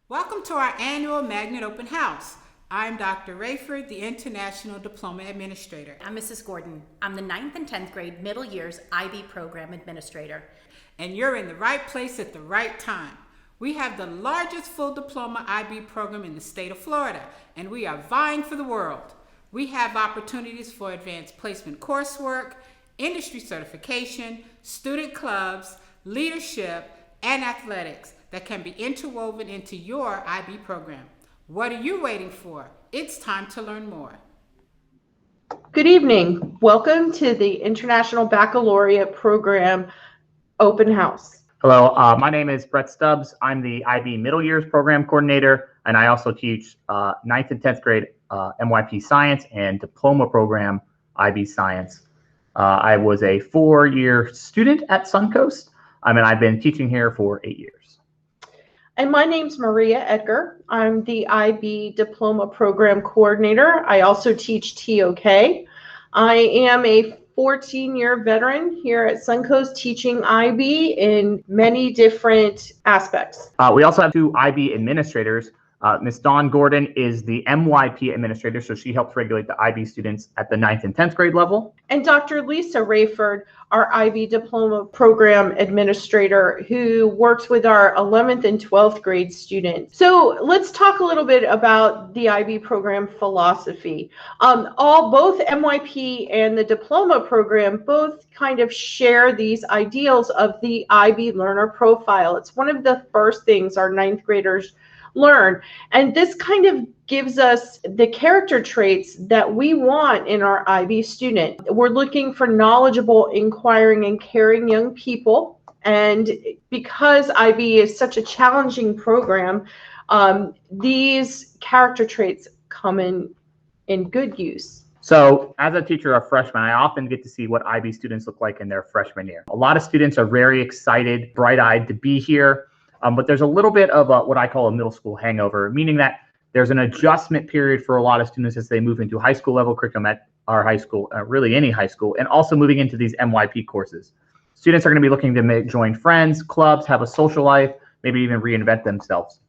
Welcome to our annual Magnet Open House. I'm Dr. Rayford, the International Diploma Administrator. I'm Mrs. Gordon. I'm the 9th and 10th grade middle years IB Program Administrator. And you're in the right place at the right time. We have the largest full diploma IB program in the state of Florida, and we are vying for the world. We have opportunities for advanced placement coursework, industry certification, student clubs, leadership, and athletics that can be interwoven into your IB program. What are you waiting for? It's time to learn more. Good evening. Welcome to the International Baccalaureate Program Open House. Hello, my name is Brett Stubbs. I'm the IB Middle Years Program Coordinator, and I also teach 9th and 10th grade MYP Science and Diploma Program IB Science. I was a 4-year student at Suncoast, and I've been teaching here for 8 years. And my name's Maria Edgar. I'm the IB Diploma Program Coordinator. I also teach TOK. I am a 14-year veteran here at Suncoast teaching IB in many different aspects. We also have 2 IB administrators. Ms. Dawn Gordon is the MYP administrator, so she helps regulate the IB students at the 9th and 10th grade level. And Dr. Lisa Rayford, our IB Diploma Program Administrator, who works with our 11th and 12th grade students. So let's talk a little bit about the IB program philosophy. Both MYP and the Diploma Program both kind of share these ideals of the IB learner profile. It's one of the first things our 9th graders learn, and this kind of gives us the character traits that we want in our IB student. We're looking for knowledgeable, inquiring, and caring young people, and because IB is such a challenging program, these character traits come in good use. So as a teacher of freshmen, I often get to see what IB students look like in their freshman year. A lot of students are very excited, bright-eyed to be here. But there's a little bit of what I call a middle school hangover, meaning that there's an adjustment period for a lot of students as they move into high school level curriculum at our high school, really any high school, and also moving into these MYP courses. Students are going to be looking to join friends, clubs, have a social life, maybe even reinvent themselves.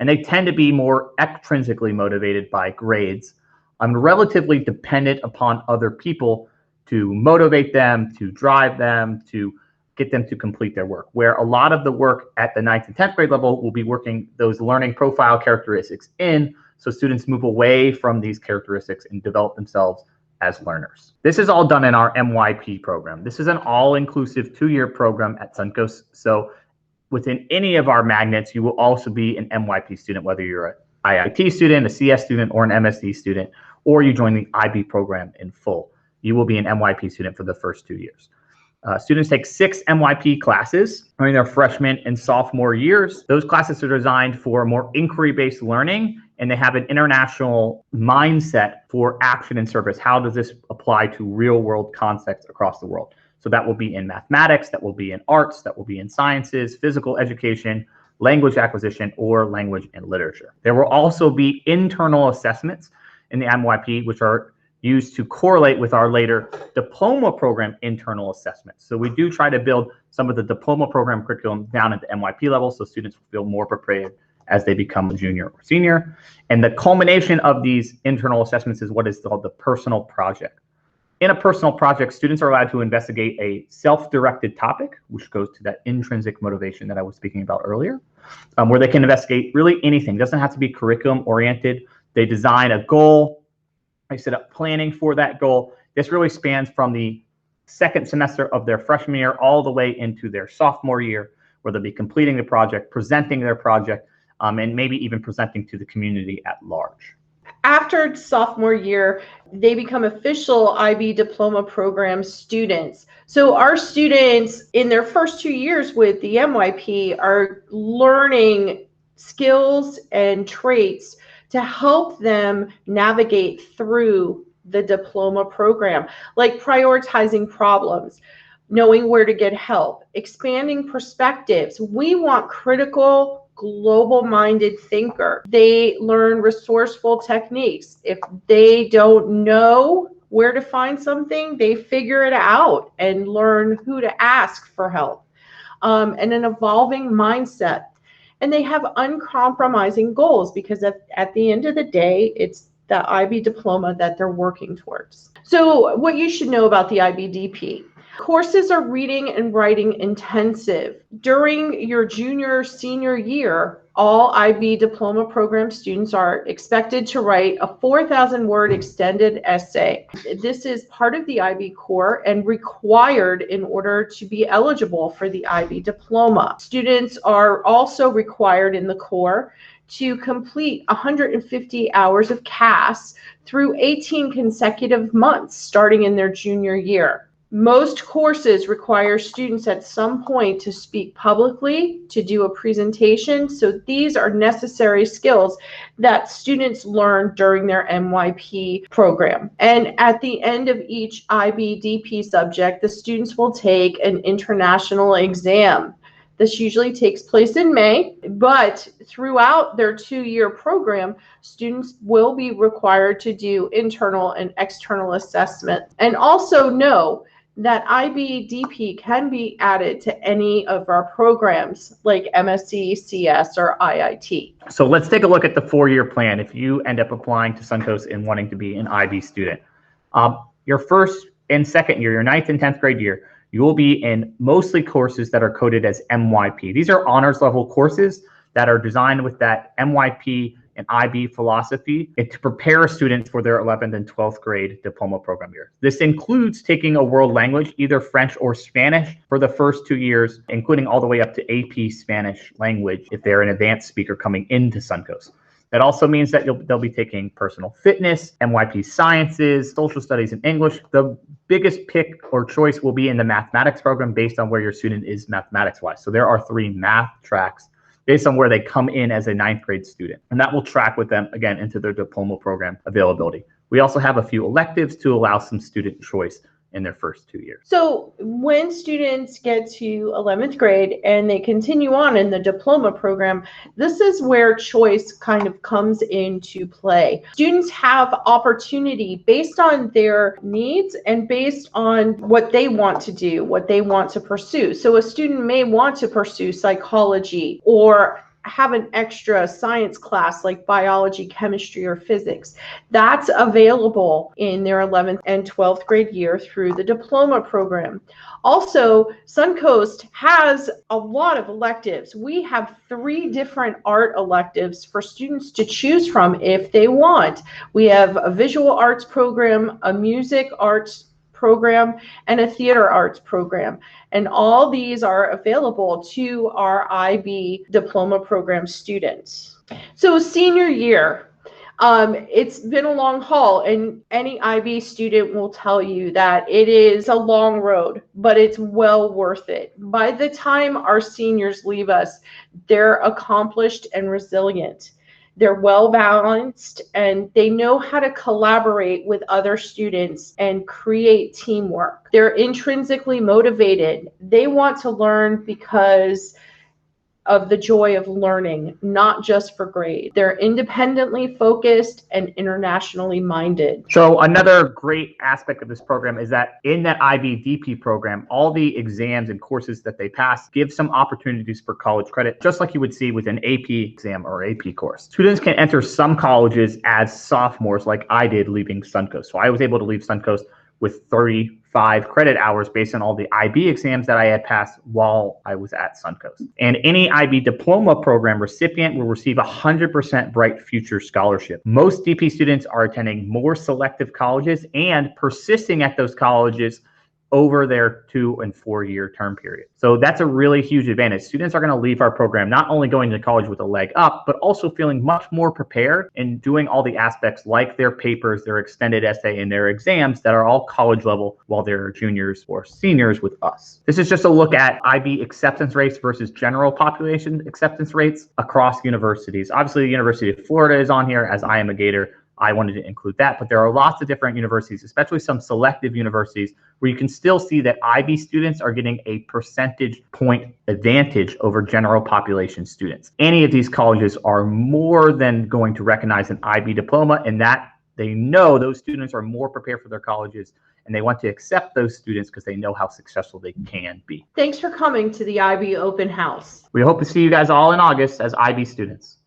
And they tend to be more extrinsically motivated by grades, relatively dependent upon other people to motivate them, to drive them, to get them to complete their work, where a lot of the work at the 9th and 10th grade level will be working those learning profile characteristics in, so students move away from these characteristics and develop themselves as learners. This is all done in our MYP program. This is an all-inclusive 2-year program at Suncoast, so within any of our magnets, you will also be an MYP student, whether you're an IIT student, a CS student, or an MSD student, or you join the IB program in full. You will be an MYP student for the first 2 years. Students take 6 MYP classes during their freshman and sophomore years. Those classes are designed for more inquiry-based learning, and they have an international mindset for action and service. How does this apply to real-world contexts across the world? So that will be in mathematics, that will be in arts, that will be in sciences, physical education, language acquisition, or language and literature. There will also be internal assessments in the MYP, which are used to correlate with our later diploma program internal assessments. So we do try to build some of the diploma program curriculum down at the MYP level so students will feel more prepared as they become a junior or senior. And the culmination of these internal assessments is what is called the personal project. In a personal project, students are allowed to investigate a self-directed topic, which goes to that intrinsic motivation that I was speaking about earlier, where they can investigate really anything. It doesn't have to be curriculum oriented. They design a goal, I set up planning for that goal. This really spans from the 2nd semester of their freshman year all the way into their sophomore year, where they'll be completing the project, presenting their project, and maybe even presenting to the community at large. After sophomore year, they become official IB Diploma Program students. So our students in their first 2 years with the MYP are learning skills and traits to help them navigate through the diploma program, like prioritizing problems, knowing where to get help, expanding perspectives. We want critical, global-minded thinker. They learn resourceful techniques. If they don't know where to find something, they figure it out and learn who to ask for help. And an evolving mindset. and they have uncompromising goals because at the end of the day, it's the IB diploma that they're working towards. So what you should know about the IBDP. Courses are reading and writing intensive. During your senior year, all IB diploma program students are expected to write a 4,000-word extended essay. This is part of the IB core and required in order to be eligible for the IB diploma. Students are also required in the core to complete 150 hours of CAS through 18 consecutive months starting in their junior year. Most courses require students at some point to speak publicly, to do a presentation. So these are necessary skills that students learn during their MYP program. And at the end of each IBDP subject, the students will take an international exam. This usually takes place in May, but throughout their 2-year program, students will be required to do internal and external assessment. And also know that IBDP can be added to any of our programs like MSc, CS, or IIT. So let's take a look at the 4-year plan if you end up applying to Suncoast and wanting to be an IB student. Your first and second year, your 9th and 10th grade year, you will be in mostly courses that are coded as MYP. These are honors level courses that are designed with that MYP and IB philosophy and to prepare students for their 11th and 12th grade diploma program year. This includes taking a world language, either French or Spanish, for the first 2 years, including all the way up to AP Spanish language if they're an advanced speaker coming into Suncoast. That also means that they'll be taking personal fitness, MYP sciences, social studies, and English. The biggest pick or choice will be in the mathematics program based on where your student is mathematics-wise. So there are 3 math tracks based on where they come in as a 9th grade student. And that will track with them, again, into their diploma program availability. We also have a few electives to allow some student choice in their first 2 years. So when students get to 11th grade and they continue on in the diploma program, this is where choice kind of comes into play. Students have opportunity based on their needs and based on what they want to do, what they want to pursue. So a student may want to pursue psychology or have an extra science class like biology, chemistry, or physics. That's available in their 11th and 12th grade year through the diploma program. Also, Suncoast has a lot of electives. We have 3 different art electives for students to choose from if they want. We have a visual arts program, a music arts program, and a theater arts program. And all these are available to our IB diploma program students. So senior year, it's been a long haul, and any IB student will tell you that it is a long road, but it's well worth it. By the time our seniors leave us, they're accomplished and resilient. They're well balanced and they know how to collaborate with other students and create teamwork. They're intrinsically motivated. They want to learn because of the joy of learning, not just for grades. They're independently focused and internationally minded. So another great aspect of this program is that in that IBDP program, all the exams and courses that they pass give some opportunities for college credit, just like you would see with an AP exam or AP course. Students can enter some colleges as sophomores like I did leaving Suncoast. So I was able to leave Suncoast with 35 credit hours based on all the IB exams that I had passed while I was at Suncoast. And any IB diploma program recipient will receive 100% Bright Future Scholarship. Most DP students are attending more selective colleges and persisting at those colleges over their 2 and 4 year term period. So that's a really huge advantage. Students are going to leave our program not only going to college with a leg up, but also feeling much more prepared and doing all the aspects like their papers, their extended essay, and their exams that are all college level while they're juniors or seniors with us. This is just a look at IB acceptance rates versus general population acceptance rates across universities. Obviously, the University of Florida is on here, as I am a Gator. I wanted to include that, but there are lots of different universities, especially some selective universities, where you can still see that IB students are getting a percentage point advantage over general population students. Any of these colleges are more than going to recognize an IB diploma, and that they know those students are more prepared for their colleges and they want to accept those students because they know how successful they can be. Thanks for coming to the IB Open House. We hope to see you guys all in August as IB students.